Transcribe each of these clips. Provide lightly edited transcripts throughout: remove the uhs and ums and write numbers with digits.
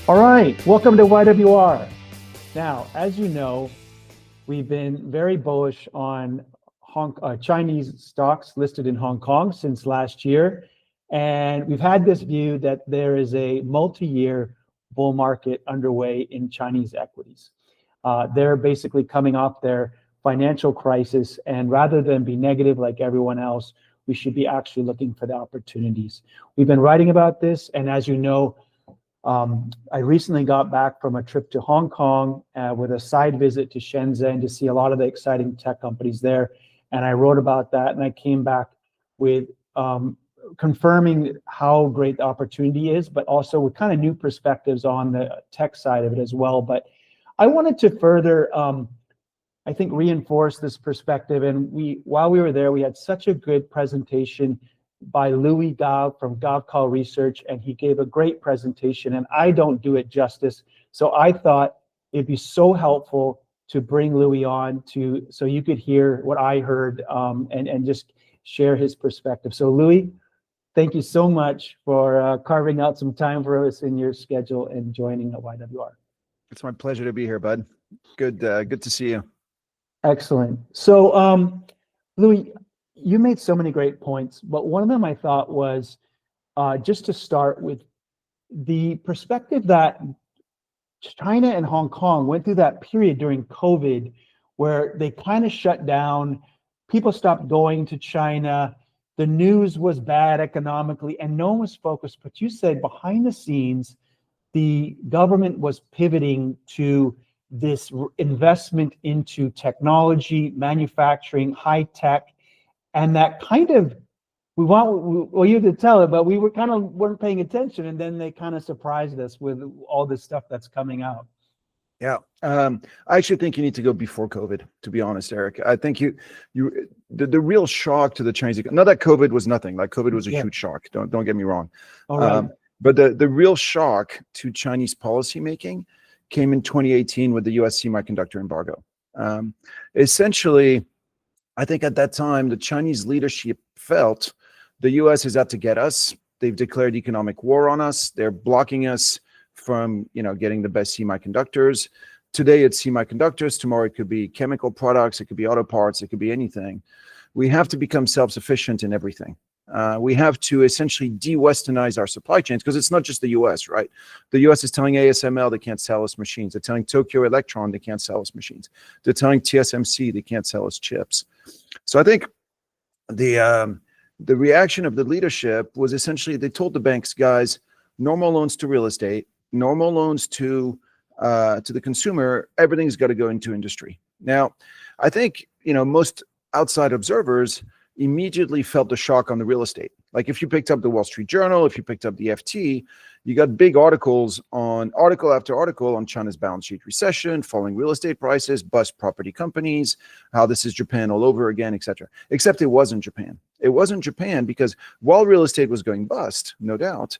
All right, welcome to YWR. Now, as you know, we've been very bullish on Chinese stocks listed in Hong Kong since last year. And we've had this view that there is a multi-year bull market underway in Chinese equities. They're basically coming off their financial crisis, and rather than be negative like everyone else, we should be actually looking for the opportunities. We've been writing about this, and as you know, I recently got back from a trip to Hong Kong with a side visit to Shenzhen to see a lot of the exciting tech companies there. And I wrote about that, and I came back with confirming how great the opportunity is, but also with kind of new perspectives on the tech side of it as well. But I wanted to further, I think, reinforce this perspective. And while we were there, we had such a good presentation by Louis Gave from Gave Research, and he gave a great presentation, and I don't do it justice. So I thought it'd be so helpful to bring Louis on so you could hear what I heard and just share his perspective. So Louis, thank you so much for carving out some time for us in your schedule and joining the YWR. It's my pleasure to be here, bud. Good to see you. Excellent. So Louis, you made so many great points, but one of them I thought was just to start with the perspective that China and Hong Kong went through that period during COVID where they kind of shut down, people stopped going to China, the news was bad economically, and no one was focused. But you said behind the scenes, the government was pivoting to this investment into technology, manufacturing, high tech. And that kind of, we want you to tell it, but we weren't paying attention, and then they kind of surprised us with all this stuff that's coming out. Yeah, I actually think you need to go before COVID, to be honest, Eric. I think the real shock to the Chinese, not that COVID was nothing, like COVID was a huge shock. Don't get me wrong. All right. But the real shock to Chinese policymaking came in 2018 with the U.S. semiconductor embargo. Essentially, I think at that time, the Chinese leadership felt the U.S. is out to get us. They've declared economic war on us. They're blocking us from, getting the best semiconductors. Today, it's semiconductors. Tomorrow, it could be chemical products. It could be auto parts. It could be anything. We have to become self-sufficient in everything. We have to essentially de-Westernize our supply chains, because it's not just the U.S., right? The U.S. is telling ASML they can't sell us machines. They're telling Tokyo Electron they can't sell us machines. They're telling TSMC they can't sell us chips. So I think the reaction of the leadership was essentially they told the banks, guys, normal loans to real estate, normal loans to the consumer, everything's got to go into industry. Now, I think most outside observers immediately felt the shock on the real estate. Like if you picked up the Wall Street Journal, if you picked up the FT, you got big article after article on China's balance sheet recession, falling real estate prices, bust property companies, how this is Japan all over again, etc. Except it wasn't Japan. It wasn't Japan because while real estate was going bust, no doubt,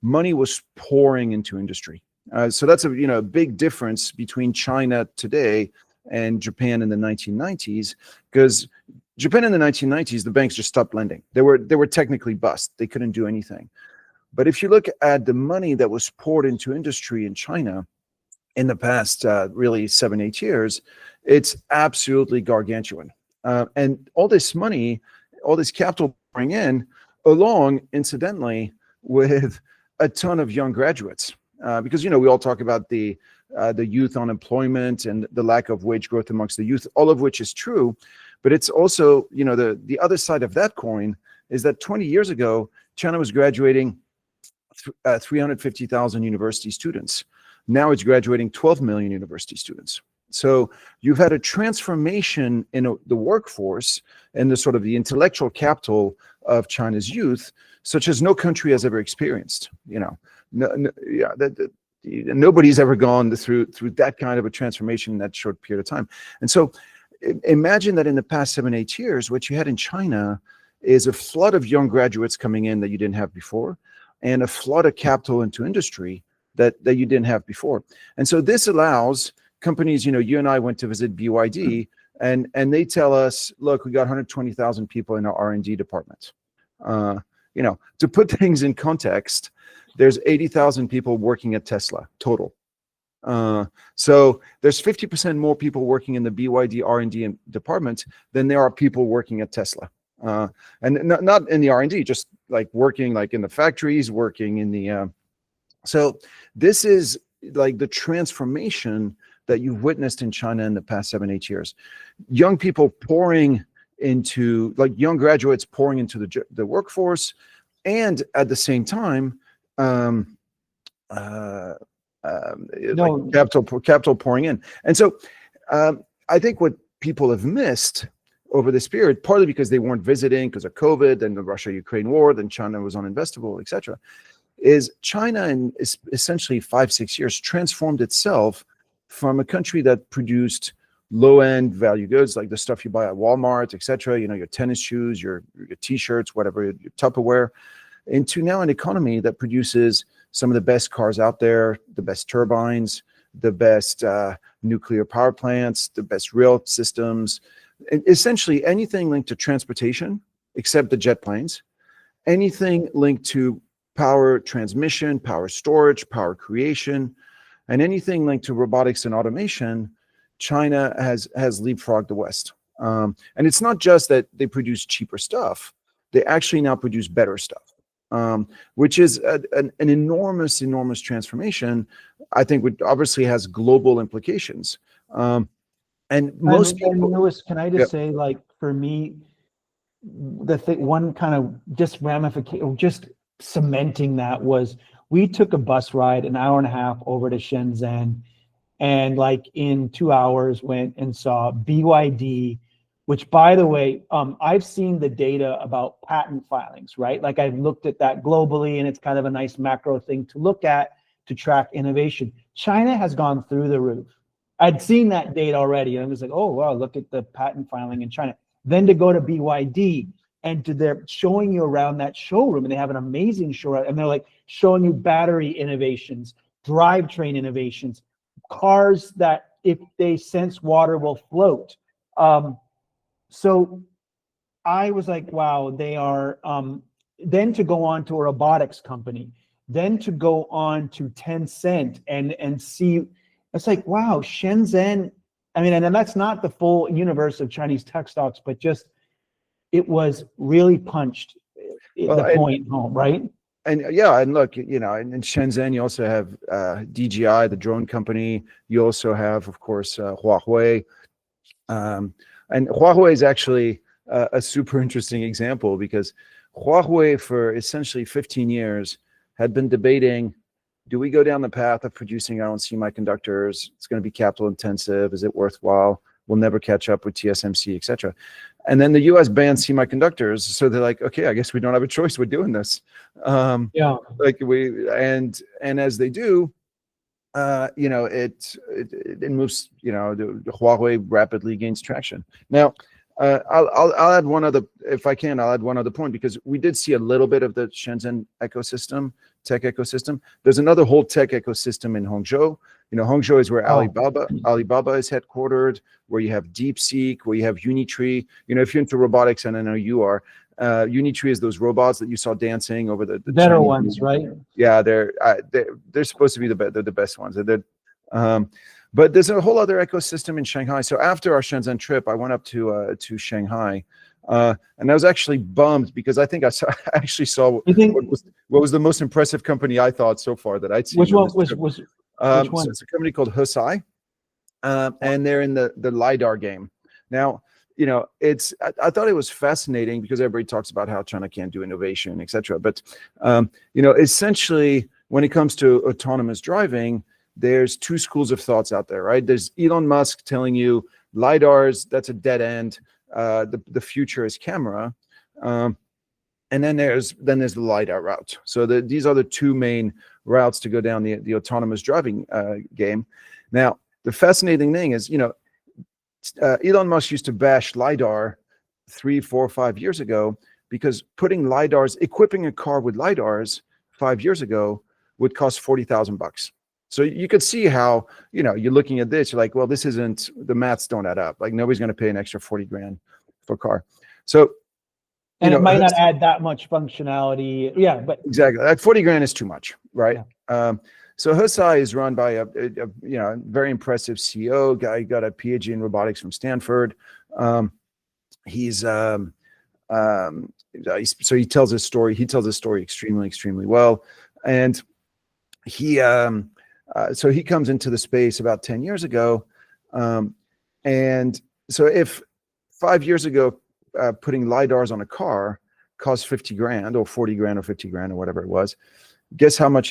money was pouring into industry. So that's a big difference between China today and Japan in the 1990s, because Japan in the 1990s, the banks just stopped lending. They were technically bust. They couldn't do anything. But if you look at the money that was poured into industry in China in the past really 7-8 years, it's absolutely gargantuan. And all this money, all this capital bring in, along, incidentally, with a ton of young graduates. Because, we all talk about the youth unemployment and the lack of wage growth amongst the youth, all of which is true. But it's also, the other side of that coin is that 20 years ago, China was graduating 350,000 university students. Now it's graduating 12 million university students. So you've had a transformation in the workforce and the sort of the intellectual capital of China's youth, such as no country has ever experienced. Nobody's ever gone through that kind of a transformation in that short period of time. And so imagine that in the past 7-8 years, what you had in China is a flood of young graduates coming in that you didn't have before, and a flood of capital into industry that you didn't have before. And so this allows companies, you and I went to visit BYD, and they tell us, look, we got 120,000 people in our R&D department. to put things in context, there's 80,000 people working at Tesla total. So there's 50% more people working in the BYD R&D department than there are people working at Tesla. And not in the R&D, just like working like in the factories, working in the, so this is like the transformation that you've witnessed in China in the past 7-8 years. Young people pouring into, like young graduates pouring into the workforce, and at the same time, like capital pouring in. And so I think what people have missed over this period, partly because they weren't visiting because of COVID and the Russia-Ukraine war, then China was uninvestable, etc., is China in essentially 5-6 years transformed itself from a country that produced low-end value goods, like the stuff you buy at Walmart, etc., your tennis shoes, your t-shirts, whatever, your Tupperware, into now an economy that produces some of the best cars out there, the best turbines, the best nuclear power plants, the best rail systems, and essentially anything linked to transportation, except the jet planes, anything linked to power transmission, power storage, power creation, and anything linked to robotics and automation. China has leapfrogged the West. And it's not just that they produce cheaper stuff, they actually now produce better stuff. Which is an enormous transformation. I think which obviously has global implications. And most people, Louis, can I just say, like, for me, one kind of just ramification, just cementing that was, we took a bus ride an hour and a half over to Shenzhen, and like in 2 hours went and saw BYD, which, by the way, I've seen the data about patent filings, right? Like, I've looked at that globally, and it's kind of a nice macro thing to look at to track innovation. China has gone through the roof. I'd seen that data already, and I was like, oh, wow, look at the patent filing in China. Then to go to BYD, and they're showing you around that showroom, and they have an amazing showroom, and they're like showing you battery innovations, drivetrain innovations, cars that if they sense water will float. So I was like, wow, they are, then to go on to a robotics company, then to go on to Tencent and see, it's like, wow, Shenzhen, I mean, and that's not the full universe of Chinese tech stocks, but just, it was really punched the point home, right? And yeah, and look, in Shenzhen, you also have DJI, the drone company. You also have, of course, Huawei. And Huawei is actually a super interesting example, because Huawei for essentially 15 years had been debating, do we go down the path of producing our own semiconductors? It's going to be capital intensive. Is it worthwhile? We'll never catch up with TSMC, et cetera. And then the US banned semiconductors. So they're like, okay, I guess we don't have a choice. We're doing this. Like and as they do, it moves, the Huawei rapidly gains traction. Now, I'll add one other, if I can, I'll add one other point, because we did see a little bit of the Shenzhen ecosystem, tech ecosystem. There's another whole tech ecosystem in Hangzhou. Hangzhou is where Alibaba is headquartered, where you have DeepSeek, where you have Unitree. If you're into robotics, and I know you are, Unitree is those robots that you saw dancing over the better Chinese ones, right? Yeah, they're supposed to be the best ones. But there's a whole other ecosystem in Shanghai. So after our Shenzhen trip, I went up to Shanghai, and I was actually bummed, because I think I actually saw what was the most impressive company I thought so far that I'd seen. Which one was? So it's a company called Hesai, and they're in the LiDAR game. Now, I thought it was fascinating, because everybody talks about how China can't do innovation, et cetera. But, essentially, when it comes to autonomous driving, there's two schools of thoughts out there, right? There's Elon Musk telling you LiDARs, that's a dead end. The future is camera. And then there's the LiDAR route. So these are the two main routes to go down the autonomous driving game. Now, the fascinating thing is, Elon Musk used to bash LiDAR 3, 4, 5 years ago, because equipping a car with LiDARs 5 years ago would cost $40,000. So you could see how, you're looking at this, you're like, well, this isn't, the maths don't add up. Like, nobody's going to pay an extra 40 grand for a car. So And you it know, might not add that much functionality. Yeah, but exactly. That 40 grand is too much, right? Yeah. So Hesai is run by a very impressive CEO guy. Got a PhD in robotics from Stanford. He's so he tells his story. He tells his story extremely well, and he so he comes into the space about 10 years ago, and so if 5 years ago putting lidars on a car cost 50 grand or 40 grand or 50 grand or whatever it was, guess how much